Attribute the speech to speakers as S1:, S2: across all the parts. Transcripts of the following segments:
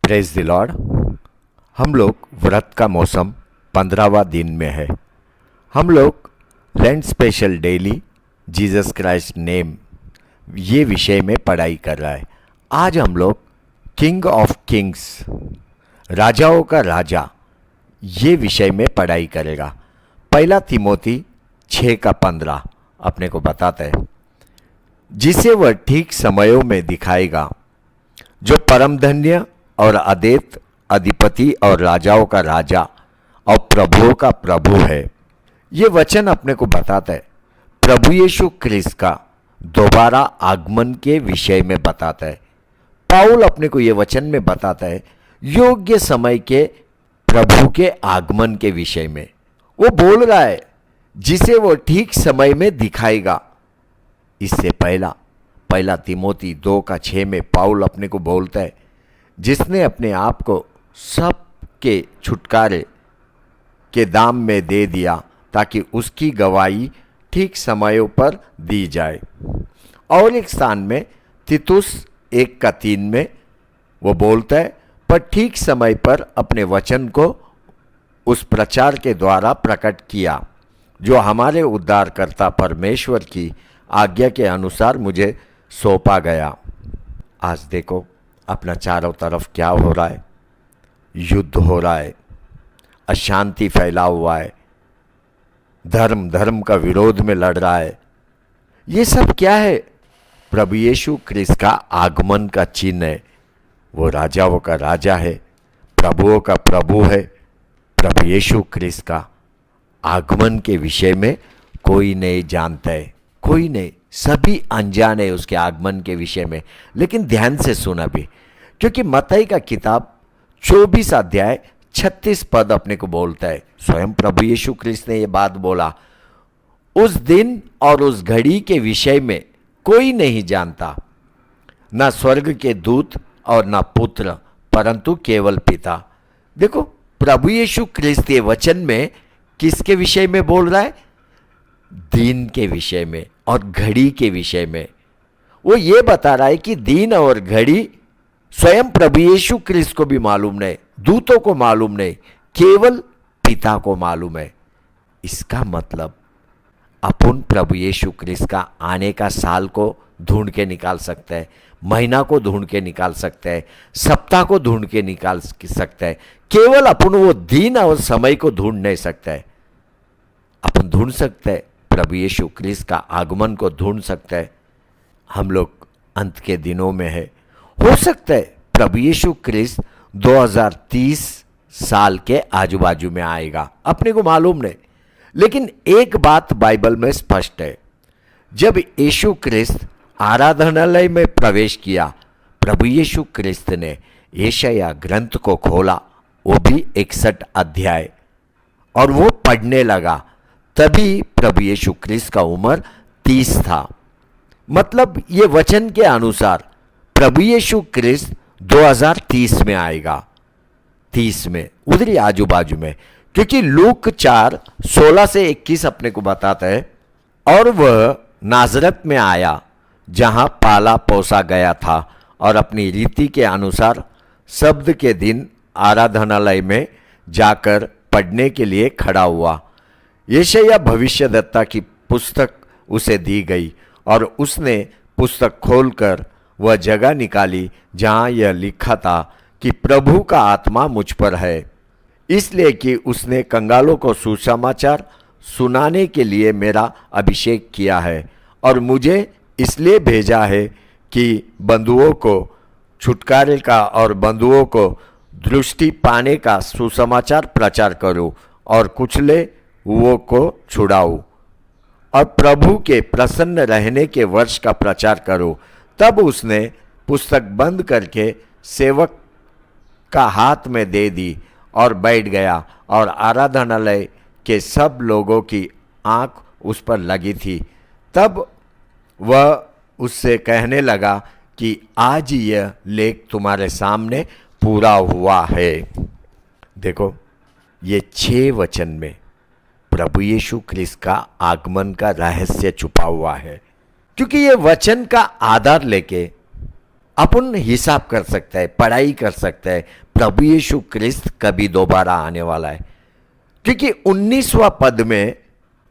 S1: Praise the Lord. हम लोग व्रत का मौसम 15वां दिन में है। हम लोग lent special daily Jesus Christ name ये विषय में पढ़ाई कर रहा है। आज हम लोग किंग ऑफ किंग्स राजाओं का राजा ये विषय में पढ़ाई करेगा। पहला तिमोथी 6:15 अपने को बताता है, जिसे वह ठीक समयों में दिखाएगा, जो परम धन्य और अद्वैत अधिपति और राजाओं का राजा और प्रभुओं का प्रभु है। ये वचन अपने को बताता है प्रभु यीशु ख्रिस्त का दोबारा आगमन के विषय में बताता है। पाउल अपने को ये वचन में बताता है योग्य समय के प्रभु के आगमन के विषय में। वो बोल रहा है जिसे वो ठीक समय में दिखाएगा। इससे पहला तिमोथी 2:6 में पाउल अपने को बोलता है, जिसने अपने आप को सब के छुटकारे के दाम में दे दिया ताकि उसकी गवाही ठीक समयों पर दी जाए। और एक स्थान में तीतुस 1:3 में वो बोलता है, पर ठीक समय पर अपने वचन को उस प्रचार के द्वारा प्रकट किया जो हमारे उद्धारकर्ता परमेश्वर की आज्ञा के अनुसार मुझे सौंपा गया। आज देखो अपना चारों तरफ क्या हो रहा है, युद्ध हो रहा है, अशांति फैला हुआ है, धर्म का विरोध में लड़ रहा है। ये सब क्या है? प्रभु यीशु ख्रिस्त का आगमन का चिन्ह है। वो राजाओं का राजा है, प्रभुओं का प्रभु है। प्रभु यीशु ख्रिस्त का आगमन के विषय में कोई नहीं जानता है, कोई नहीं, सभी अनजान है उसके आगमन के विषय में। लेकिन ध्यान से सुना भी, क्योंकि मत्ती का किताब 24 अध्याय 36 पद अपने को बोलता है, स्वयं प्रभु यीशु ख्रिस्त ने ये बात बोला, उस दिन और उस घड़ी के विषय में कोई नहीं जानता, ना स्वर्ग के दूत और ना पुत्र, परंतु केवल पिता। देखो प्रभु यीशु ख्रिस्त ये वचन में किसके विषय में बोल रहा है? दिन के विषय में और घड़ी के विषय में। वो ये बता रहा है कि दिन और घड़ी स्वयं प्रभु यीशु ख्रिस्त को भी मालूम नहीं, दूतों को मालूम नहीं, केवल पिता को मालूम है। इसका मतलब अपन प्रभु यीशु ख्रिस्त का आने का साल को ढूंढ के निकाल सकते हैं, महीना को ढूंढ के निकाल सकते हैं, सप्ताह को ढूंढ के निकाल सकते हैं। केवल अपन वो दिन और समय को ढूंढ नहीं सकते हैं। अपन ढूंढ सकते हैं प्रभु यीशु ख्रिस्त का आगमन को ढूंढ सकते हैं। हम लोग अंत के दिनों में है, हो सकता है प्रभु यीशु ख्रिस्त 2030 साल के आजू बाजू में आएगा, अपने को मालूम नहीं। लेकिन एक बात बाइबल में स्पष्ट है, जब यीशु ख्रिस्त आराधनालय में प्रवेश किया, प्रभु यीशु ख्रिस्त ने यशायाह ग्रंथ को खोला, वो भी 61 अध्याय, और वो पढ़ने लगा। तभी प्रभु यीशु ख्रिस्त का उम्र 30 था। मतलब ये वचन के अनुसार प्रभु यीशु ख्रिस्त 2030 में आएगा, 30 में, उधर आजू बाजू में। क्योंकि लूक 4:16 से 21 अपने को बताता है, और वह नाजरत में आया जहां पाला पोसा गया था, और अपनी रीति के अनुसार शब्द के दिन आराधनालय में जाकर पढ़ने के लिए खड़ा हुआ। यशायाह भविष्यद्वक्ता की पुस्तक उसे दी गई, और उसने पुस्तक खोलकर वह जगह निकाली जहां यह लिखा था कि प्रभु का आत्मा मुझ पर है, इसलिए कि उसने कंगालों को सुसमाचार सुनाने के लिए मेरा अभिषेक किया है, और मुझे इसलिए भेजा है कि बंधुओं को छुटकारे का और बंधुओं को दृष्टि पाने का सुसमाचार प्रचार करूं, और कुचले हुओं को छुड़ाऊं, और प्रभु के प्रसन्न रहने के वर्ष का प्रचार करूं। तब उसने पुस्तक बंद करके सेवक का हाथ में दे दी और बैठ गया, और आराधनालय के सब लोगों की आंख उस पर लगी थी। तब वह उससे कहने लगा कि आज यह लेख तुम्हारे सामने पूरा हुआ है। देखो ये 6 वचन में प्रभु यीशु ख्रिस्त का आगमन का रहस्य छुपा हुआ है, क्योंकि ये वचन का आधार लेके अपन हिसाब कर सकते हैं, पढ़ाई कर सकते हैं, प्रभु यीशु क्रिस्त कभी दोबारा आने वाला है। क्योंकि 19वां पद में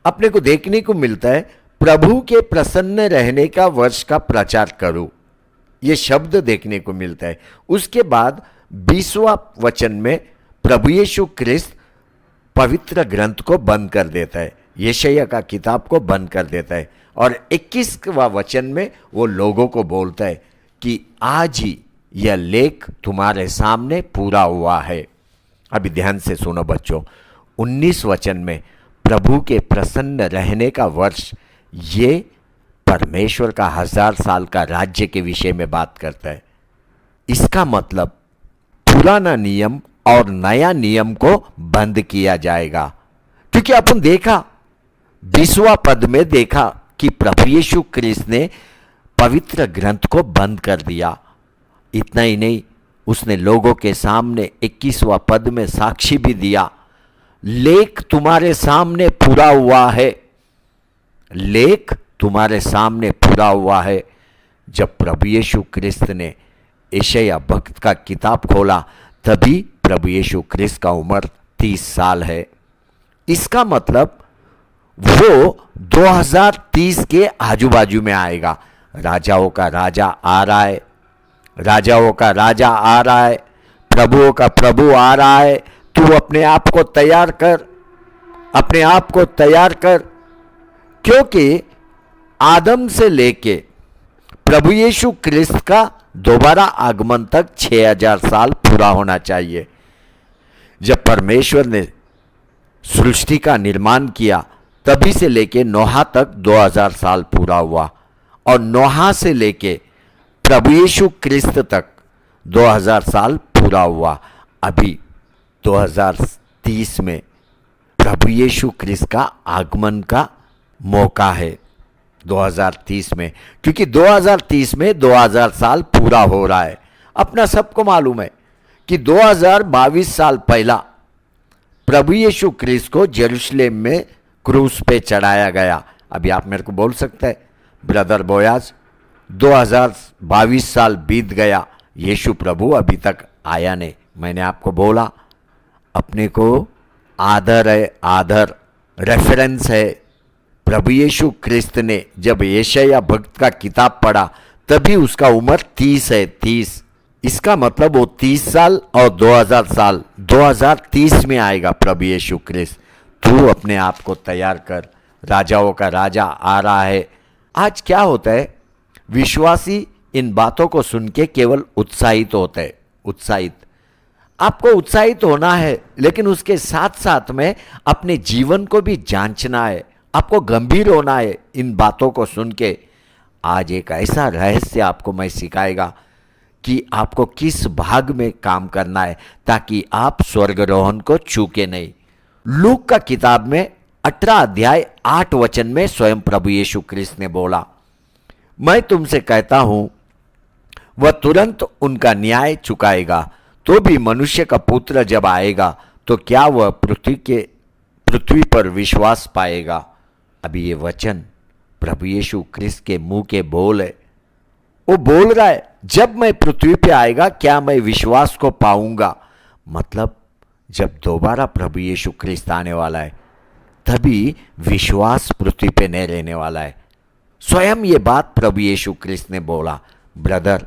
S1: अपने को देखने को मिलता है, प्रभु के प्रसन्न रहने का वर्ष का प्रचार करो, ये शब्द देखने को मिलता है। उसके बाद 20वां वचन में प्रभु यीशु क्रिस्त पवित्र ग्रंथ को बंद कर देता है, यशायाह का किताब को बंद कर देता है, और 21वां वचन में वो लोगों को बोलता है कि आज ही यह लेख तुम्हारे सामने पूरा हुआ है। अभी ध्यान से सुनो बच्चों, 19 वचन में प्रभु के प्रसन्न रहने का वर्ष, ये परमेश्वर का 1000 साल का राज्य के विषय में बात करता है। इसका मतलब पुराना नियम और नया नियम को बंद किया जाएगा। क्योंकि अपन देखा 20वां पद में देखा कि प्रभु यीशु क्रिस्त ने पवित्र ग्रंथ को बंद कर दिया। इतना ही नहीं, उसने लोगों के सामने 21वां पद में साक्षी भी दिया, लेख तुम्हारे सामने पूरा हुआ है। लेख तुम्हारे सामने पूरा हुआ है। जब प्रभु यीशु क्रिस्त ने यशायाह भक्त का किताब खोला, तभी प्रभु यीशु क्रिस्त का उम्र 30 साल है। इसका मतलब वो 2030 के आजू बाजू में आएगा। राजाओं का राजा आ रहा है, राजाओं का राजा आ रहा है, प्रभुओं का प्रभु आ रहा है। तू अपने आप को तैयार कर, अपने आप को तैयार कर, क्योंकि आदम से लेके प्रभु यीशु क्रिस्त का दोबारा आगमन तक 6000 साल पूरा होना चाहिए। जब परमेश्वर ने सृष्टि का निर्माण किया, तभी से लेके नोहा तक 2000 साल पूरा हुआ, और नोहा से लेके प्रभु यीशु क्रिस्त तक 2000 साल पूरा हुआ। अभी 2030 में प्रभु यीशु क्रिस्त का आगमन का मौका है, 2030 में, क्योंकि 2030 में 2000 साल पूरा हो रहा है। अपना सबको मालूम है कि 2022 साल पहला प्रभु यीशु क्रिस्त को यरूशलेम में क्रूस पे चढ़ाया गया। अभी आप मेरे को बोल सकते हैं, ब्रदर बोयाज 2022 साल बीत गया, यीशु प्रभु अभी तक आया नहीं। मैंने आपको बोला, अपने को आदर है, आदर रेफरेंस है। प्रभु यीशु क्रिस्त ने जब यशायाह भक्त का किताब पढ़ा, तभी उसका उम्र 30 है, 30। इसका मतलब वो 30 साल और 2000 साल, 2030 में आएगा प्रभु यीशु क्रिस्त। तू अपने आप को तैयार कर, राजाओं का राजा आ रहा है। आज क्या होता है, विश्वासी इन बातों को सुन के केवल उत्साहित होते हैं। उत्साहित, आपको उत्साहित होना है, लेकिन उसके साथ साथ में अपने जीवन को भी जांचना है। आपको गंभीर होना है इन बातों को सुन के। आज एक ऐसा रहस्य आपको मैं सिखाएगा कि आपको किस भाग में काम करना है, ताकि आप स्वर्गारोहण को चूके नहीं। लूक का किताब में 18 अध्याय 8 वचन में स्वयं प्रभु यीशु क्रिस्त ने बोला, मैं तुमसे कहता हूं, वह तुरंत उनका न्याय चुकाएगा। तो भी मनुष्य का पुत्र जब आएगा, तो क्या वह पृथ्वी पर विश्वास पाएगा? अभी ये वचन प्रभु यीशु क्रिस्त के मुंह के बोल है। वो बोल रहा है, जब मैं पृथ्वी पे आएगा, क्या मैं विश्वास को पाऊंगा? मतलब जब दोबारा प्रभु यीशु क्रिस्त आने वाला है, तभी विश्वास पृथ्वी पे नहीं रहने वाला है। स्वयं ये बात प्रभु यीशु क्रिस्त ने बोला। ब्रदर,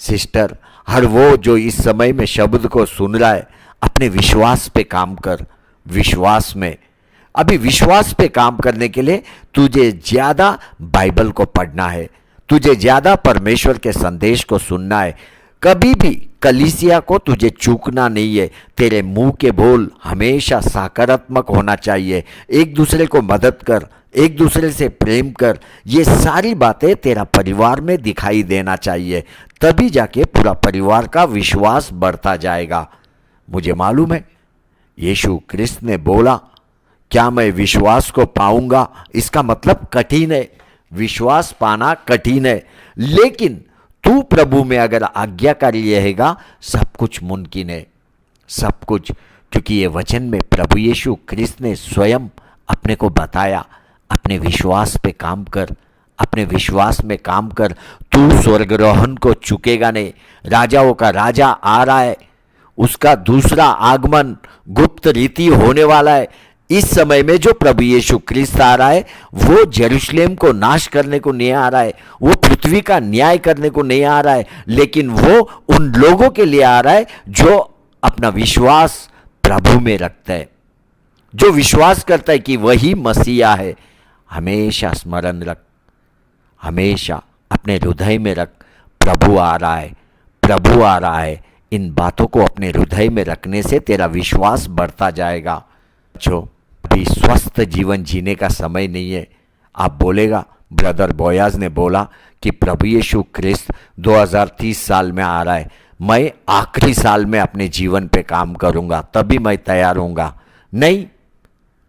S1: सिस्टर, हर वो जो इस समय में शब्द को सुन रहा है, अपने विश्वास पे काम कर। विश्वास में, अभी विश्वास पे काम करने के लिए तुझे ज्यादा बाइबल को पढ़ना है, तुझे ज्यादा परमेश्वर के संदेश को सुनना है। कभी भी कलीसिया को तुझे चूकना नहीं है। तेरे मुंह के बोल हमेशा सकारात्मक होना चाहिए। एक दूसरे को मदद कर, एक दूसरे से प्रेम कर। ये सारी बातें तेरा परिवार में दिखाई देना चाहिए, तभी जाके पूरा परिवार का विश्वास बढ़ता जाएगा। मुझे मालूम है, यीशु क्रिस्त ने बोला, क्या मैं विश्वास को पाऊंगा? इसका मतलब कठिन है, विश्वास पाना कठिन है, लेकिन तू प्रभु में अगर आज्ञाकारी रहेगा, सब कुछ मुमकिन है, सब कुछ। क्योंकि ये वचन में प्रभु यीशु क्रिस्त ने स्वयं अपने को बताया, अपने विश्वास पे काम कर, अपने विश्वास में काम कर, तू स्वर्गारोहण को चुकेगा नहीं। राजाओं का राजा आ रहा है, उसका दूसरा आगमन गुप्त रीति होने वाला है। इस समय में जो प्रभु यीशु क्रिस्त आ रहा है वो यरूशलेम को नाश करने को नहीं आ रहा है, वो पृथ्वी का न्याय करने को नहीं आ रहा है, लेकिन वो उन लोगों के लिए आ रहा है जो अपना विश्वास प्रभु में रखता है, जो विश्वास करता है कि वही मसीहा है। हमेशा स्मरण रख, हमेशा अपने हृदय में रख, प्रभु आ रहा है, प्रभु आ रहा है। इन बातों को अपने हृदय में रखने से तेरा विश्वास बढ़ता जाएगा। जो अभी स्वस्थ जीवन जीने का समय नहीं है। आप बोलेगा, ब्रदर बोयाज ने बोला कि प्रभु यीशु क्रिस्त 2030 साल में आ रहा है, मैं आखिरी साल में अपने जीवन पे काम करूंगा, तभी मैं तैयार होऊंगा। नहीं,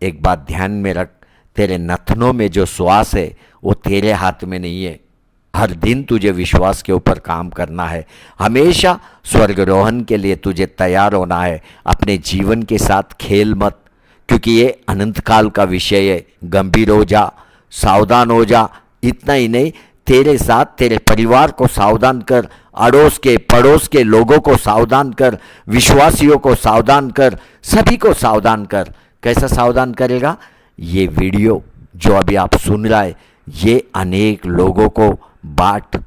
S1: एक बात ध्यान में रख, तेरे नथनों में जो श्वास है वो तेरे हाथ में नहीं है। हर दिन तुझे विश्वास के ऊपर काम करना है। हमेशा स्वर्गारोहण के लिए तुझे तैयार होना है। अपने जीवन के साथ खेल मत, क्योंकि ये अनंत काल का विषय है। गंभीर हो जा, सावधान हो जा। इतना ही नहीं, तेरे साथ तेरे परिवार को सावधान कर, अड़ोस के पड़ोस के लोगों को सावधान कर, विश्वासियों को सावधान कर, सभी को सावधान कर। कैसा सावधान करेगा? ये वीडियो जो अभी आप सुन रहा है ये अनेक लोगों को बांट,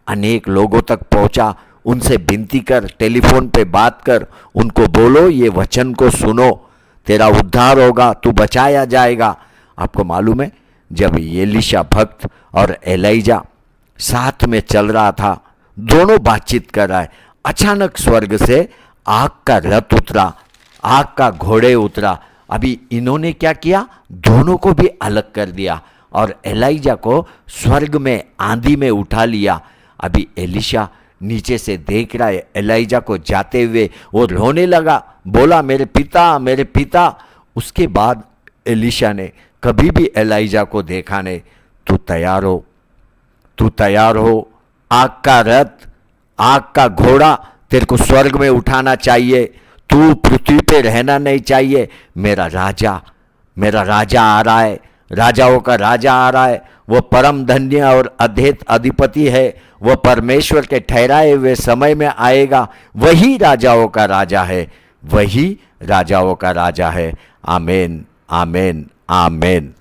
S1: अनेक लोगों तक पहुंचा। उनसे विनती कर, टेलीफोन पे बात कर, उनको बोलो ये वचन को सुनो, तेरा उद्धार होगा, तू बचाया जाएगा। आपको मालूम है, जब एलीशा भक्त और एलीजा साथ में चल रहा था, दोनों बातचीत कर रहा है, अचानक स्वर्ग से आग का रथ उतरा, आग का घोड़े उतरा। अभी इन्होंने क्या किया? दोनों को भी अलग कर दिया और एलीजा को स्वर्ग में आंधी में उठा लिया। अभी एलीशा नीचे से देख रहा है एलीजा को जाते हुए, वो रोने लगा, बोला मेरे पिता, मेरे पिता। उसके बाद एलीशा ने कभी भी एलीजा को देखा नहीं। तू तैयार हो, तू तैयार हो। आग का रथ, आग का घोड़ा तेरे को स्वर्ग में उठाना चाहिए। तू पृथ्वी पे रहना नहीं चाहिए। मेरा राजा आ रहा है, राजाओं का राजा आ रहा है। वो परम धन्य और अद्भुत अधिपति है। वो परमेश्वर के ठहराए हुए समय में आएगा। वही राजाओं का राजा है, वही राजाओं का राजा है। आमीन, आमीन, आमीन।